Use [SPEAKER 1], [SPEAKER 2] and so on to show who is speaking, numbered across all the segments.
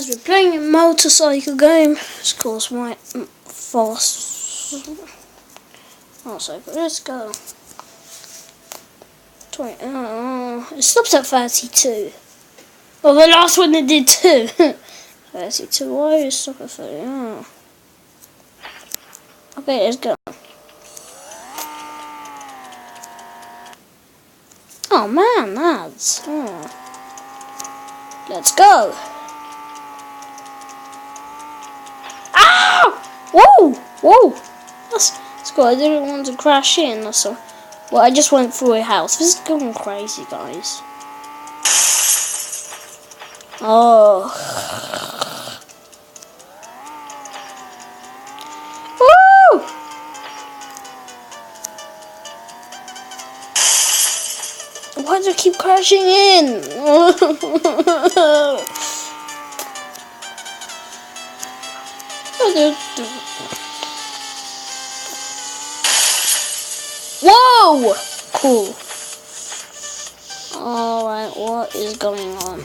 [SPEAKER 1] guys, we're playing a motorcycle game. It's called my fast motorcycle. Let's go. It stops at 32. Well, the last one it did too. 32. Why is it stop at 30? Oh. Okay, let's go. Oh man, lads. Oh. Let's go. Whoa! Whoa! That's good. I didn't want to crash in or so. Well, I just went through a house. This is going crazy, guys. Oh. Woo! Why do I keep crashing in? Whoa! Cool. Alright, what is going on?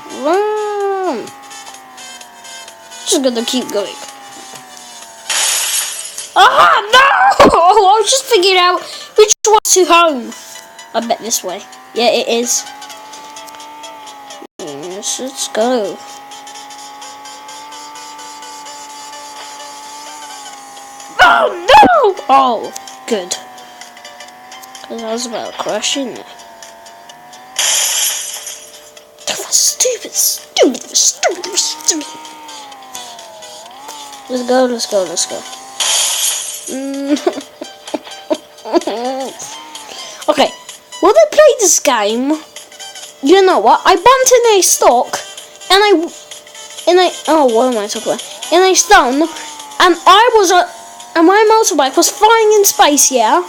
[SPEAKER 1] Vroom. Just gonna keep going. Ah, no! I was just figuring out which one's to home. I bet this way. Yeah, it is. Yes, let's go. Oh no! Oh, good. Because I was about to crash in there. Stupid. Let's go. Okay, when I played this game, you know what? I bumped in a stock, and oh, what am I talking about? In a stone, and and my motorbike was flying in space, yeah?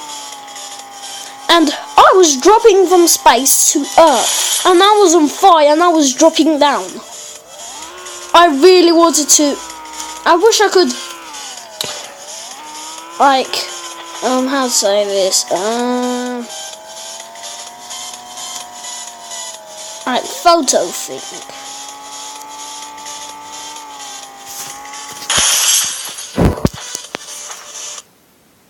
[SPEAKER 1] And I was dropping from space to Earth, and I was on fire, and I was dropping down. I really wanted to. I wish I could, like, how to say this? Like, photo thing.